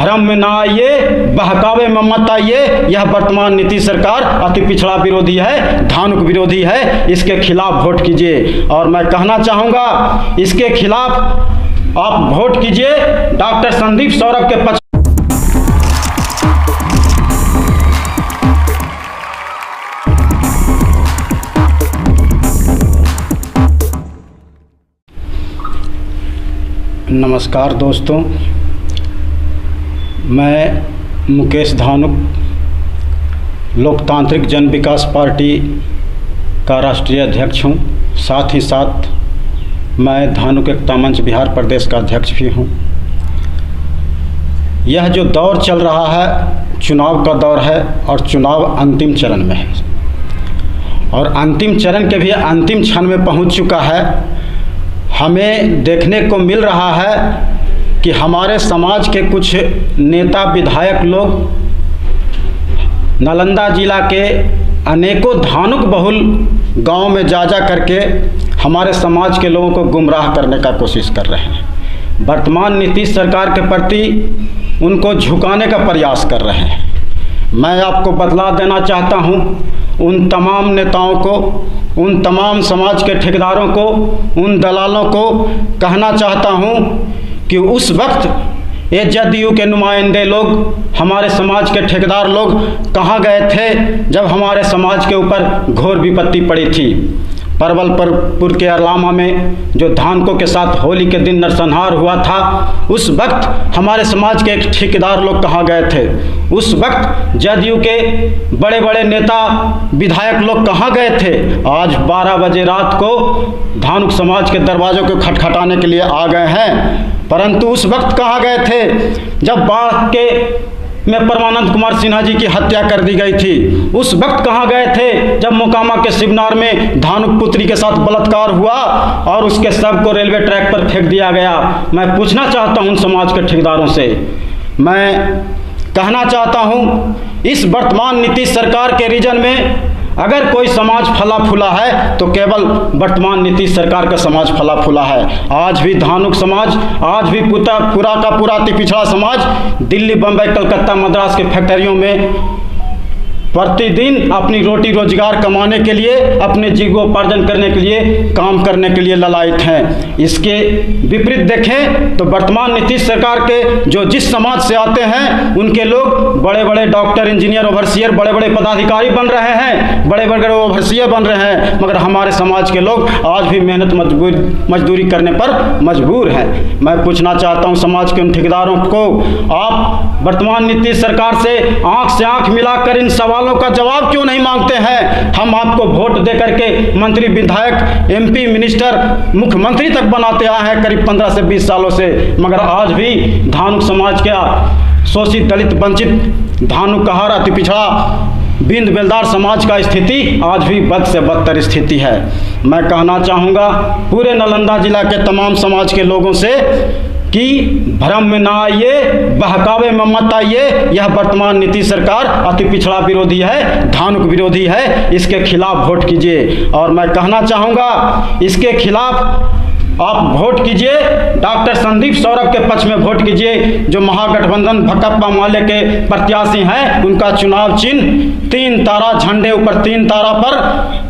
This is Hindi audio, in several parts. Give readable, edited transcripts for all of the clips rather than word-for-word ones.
भ्रम में ना आइए, बहकावे में मत आइए। यह वर्तमान नीतीश सरकार अति पिछड़ा विरोधी है, धानुक विरोधी है। इसके खिलाफ वोट कीजिए। और मैं कहना चाहूँगा, इसके खिलाफ आप वोट कीजिए। डॉक्टर संदीप सौरभ के पक्ष नमस्कार दोस्तों, मैं मुकेश धानुक लोकतांत्रिक जन विकास पार्टी का राष्ट्रीय अध्यक्ष हूं। साथ ही साथ मैं धानुक एकता मंच बिहार प्रदेश का अध्यक्ष भी हूं। यह जो दौर चल रहा है, चुनाव का दौर है और चुनाव अंतिम चरण में है और अंतिम चरण के भी अंतिम क्षण में पहुंच चुका है। हमें देखने को मिल रहा है कि हमारे समाज के कुछ नेता विधायक लोग नालंदा जिला के अनेकों धानुक बहुल गांव में जा करके हमारे समाज के लोगों को गुमराह करने का कोशिश कर रहे हैं। वर्तमान नीतीश सरकार के प्रति उनको झुकाने का प्रयास कर रहे हैं। मैं आपको बतला देना चाहता हूं, उन तमाम नेताओं को, उन तमाम समाज के ठेकेदारों को, उन दलालों को कहना चाहता हूं कि उस वक्त ये जदयू के नुमाइंदे लोग, हमारे समाज के ठेकेदार लोग कहाँ गए थे जब हमारे समाज के ऊपर घोर विपत्ति पड़ी थी। परवलपुर के अरलामा में जो धानुकों के साथ होली के दिन नरसंहार हुआ था, उस वक्त हमारे समाज के ठेकेदार लोग कहाँ गए थे? उस वक्त जदयू के बड़े बड़े नेता विधायक लोग कहाँ गए थे? आज 12 बजे रात को धानुक समाज के दरवाजों को खटखटाने के लिए आ गए हैं, परंतु उस वक्त कहाँ गए थे जब बाढ़ के में परमानंद कुमार सिन्हा जी की हत्या कर दी गई थी? उस वक्त कहाँ गए थे जब मोकामा के शिवनार में धानुक पुत्री के साथ बलात्कार हुआ और उसके शव को रेलवे ट्रैक पर फेंक दिया गया? मैं पूछना चाहता हूँ समाज के ठेकेदारों से, मैं कहना चाहता हूँ, इस वर्तमान नीतीश सरकार के रीजन में अगर कोई समाज फला फूला है तो केवल वर्तमान नीतीश सरकार का समाज फला फूला है। आज भी धानुक समाज, आज भी पूरा का पूरा अति पिछड़ा समाज दिल्ली, बम्बई, कलकत्ता, मद्रास के फैक्ट्रियों में प्रतिदिन अपनी रोटी रोजगार कमाने के लिए, अपने जीवोपार्जन करने के लिए, काम करने के लिए ललायत हैं। इसके विपरीत देखें तो वर्तमान नीतीश सरकार के जो जिस समाज से आते हैं उनके लोग बड़े बड़े डॉक्टर, इंजीनियर, ओवरसियर, बड़े बड़े पदाधिकारी बन रहे हैं, बड़े बड़े ओवरसियर बन रहे हैं, मगर हमारे समाज के लोग आज भी मेहनत मजदूरी करने पर मजबूर हैं। मैं पूछना चाहता हूँ समाज के उन ठेकेदारों को, आप वर्तमान नीतीश सरकार से आंख मिलाकर इन सवालों का जवाब क्यों नहीं मांगते हैं? हम आपको वोट दे करके मंत्री, विधायक, एमपी, मिनिस्टर, मुख्यमंत्री तक बनाते आए हैं करीब 15 से 20 सालों से, मगर आज भी धानुक समाज का शोषित, दलित, वंचित, धानुक कहार, अति पिछड़ा, बिंद बेलदार समाज का स्थिति आज भी बद से बदतर स्थिति है। मैं कहना चाहूँगा पूरे नालंदा जिला के तमाम समाज के लोगों से कि भ्रम में ना आइए, बहकावे में मत आइए। यह वर्तमान नीतीश सरकार अति पिछड़ा विरोधी है, धानुक विरोधी है। इसके खिलाफ वोट कीजिए। और मैं कहना चाहूँगा, इसके खिलाफ आप वोट कीजिए। डॉक्टर संदीप सौरभ के पक्ष में वोट कीजिए, जो महागठबंधन भकप्पा माले के प्रत्याशी हैं। उनका चुनाव चिन्ह 3 तारा, झंडे ऊपर 3 तारा पर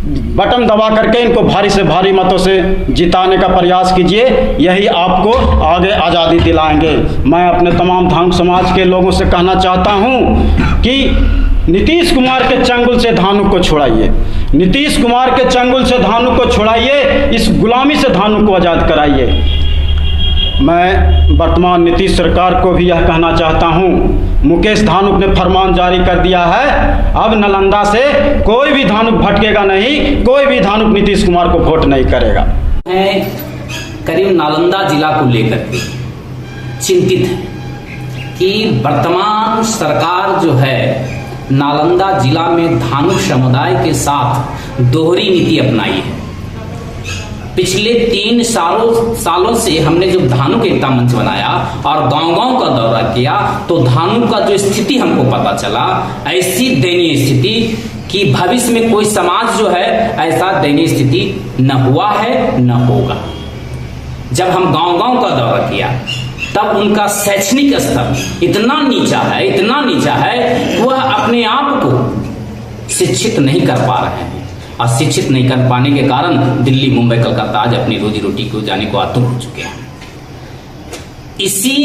बटन दबा करके इनको भारी से भारी मतों से जिताने का प्रयास कीजिए। यही आपको आगे आज़ादी दिलाएंगे। मैं अपने तमाम धानुक समाज के लोगों से कहना चाहता हूं कि नीतीश कुमार के चंगुल से धानुक को छुड़ाइए, नीतीश कुमार के चंगुल से धानुक को छुड़ाइए, इस गुलामी से धानुक को आज़ाद कराइए। मैं वर्तमान नीतीश सरकार को भी यह कहना चाहता हूं, मुकेश धानुक ने फरमान जारी कर दिया है, अब नालंदा से कोई भी धानुक भटकेगा नहीं, कोई भी धानुक नीतीश कुमार को वोट नहीं करेगा। करीब नालंदा जिला को लेकर के चिंतित है कि वर्तमान सरकार जो है नालंदा जिला में धानुक समुदाय के साथ दोहरी नीति अपनाई है। पिछले 3 सालों से हमने जब धानुक एकता मंच बनाया और गांव-गांव का दौरा किया तो धानुक का जो स्थिति हमको पता चला, ऐसी दयनीय स्थिति कि भविष्य में कोई समाज जो है ऐसा दयनीय स्थिति न हुआ है न होगा। जब हम गांव-गांव का दौरा किया तब उनका शैक्षणिक स्तर इतना नीचा है कि वह अपने आप को शिक्षित नहीं कर पा रहे हैं, और शिक्षित नहीं कर पाने के कारण दिल्ली, मुंबई, कलकत्ता आज अपनी रोजी रोटी को जाने को आतुर हो चुके हैं। इसी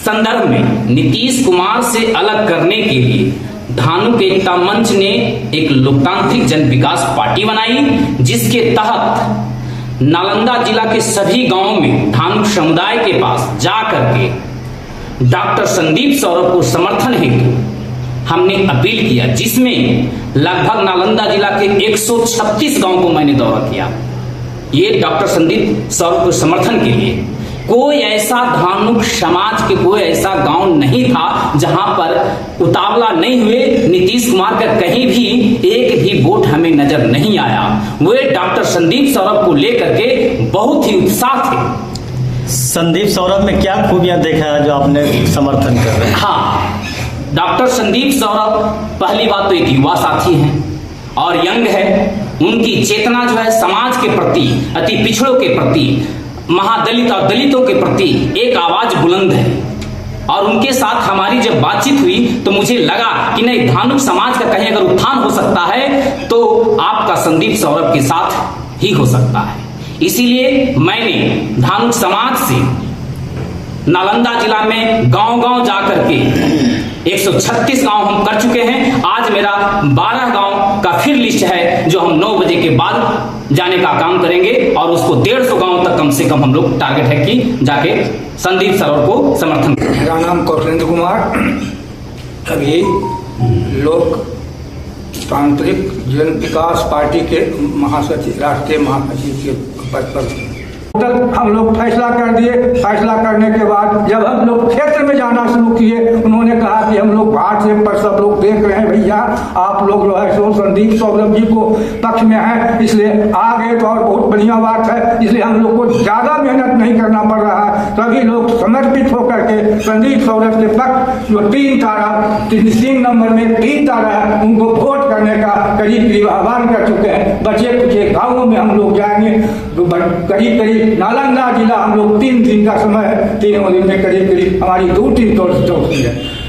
संदर्भ में नीतीश कुमार से अलग करने के लिए धानुक एकता मंच ने एक लोकतांत्रिक जन विकास पार्टी बनाई, जिसके तहत नालंदा जिला के सभी गांवों में धानुक समुदाय के पास जा करके डॉक्टर संदीप सौरभ को समर्थन हेतु हमने अपील किया, जिसमें लगभग नालंदा जिला के 136 गांव को मैंने दौरा किया। ये डॉक्टर संदीप सौरभ को समर्थन के लिए कोई ऐसा धानुक समाज के कोई ऐसा गांव नहीं था जहां पर उतावला नहीं हुए। नीतीश कुमार का कहीं भी एक भी वोट हमें नजर नहीं आया। वे डॉक्टर संदीप सौरभ को लेकर के बहुत ही उत्साह थे। संदीप सौरभ में क्या खूबियां देखा है जो आपने समर्थन कर रहे हैं? हाँ, डॉक्टर संदीप सौरभ पहली बात तो एक युवा साथी हैं और यंग है। उनकी चेतना जो है समाज के प्रति, अति पिछड़ों के प्रति, महादलित और दलितों के प्रति एक आवाज बुलंद है। और उनके साथ हमारी जब बातचीत हुई तो मुझे लगा कि नहीं, धानुक समाज का कहीं अगर उत्थान हो सकता है तो आपका संदीप सौरभ के साथ ही हो सकता है। इसीलिए मैंने धानुक समाज से नालंदा जिला में गांव-गांव जाकर के 136 गांव हम कर चुके हैं। आज मेरा 12 गांव का फिर लिस्ट है जो हम 9 बजे के बाद जाने का काम करेंगे, और उसको 150 गांव तक कम से कम हम लोग टारगेट है कि जाके संदीप सौरभ को समर्थन। मेरा नाम कौशलेंद्र कुमार, अभी लोकतांत्रिक जन विकास पार्टी के महासचिव, राष्ट्रीय महासचिव के पद पर हम लोग फैसला कर दिए। फैसला करने के बाद जब हम लोग क्षेत्र में जाना शुरू किए, उन्होंने कहा कि हम लोग बाहर से पर सब लोग देख रहे हैं भैया, आप लोग जो है सो संदीप सौरभ जी को पक्ष में है, इसलिए आ गए तो और बहुत बढ़िया बात है। इसलिए हम लोग को ज्यादा मेहनत नहीं करना पड़ रहा है। सभी लोग समर्पित होकर के संदीप सौरभ के पक्ष जो 3 नंबर में 3 तारा है, उनको वोट करने का करीब आह्वान कर चुके हैं। बचे कुछ गाँवों में हम लोग जाएंगे, करीब नालंदा जिला हम लोग 3 दिन का समय है, 3 दिन में करीब हमारी 2-3 दौड़ है।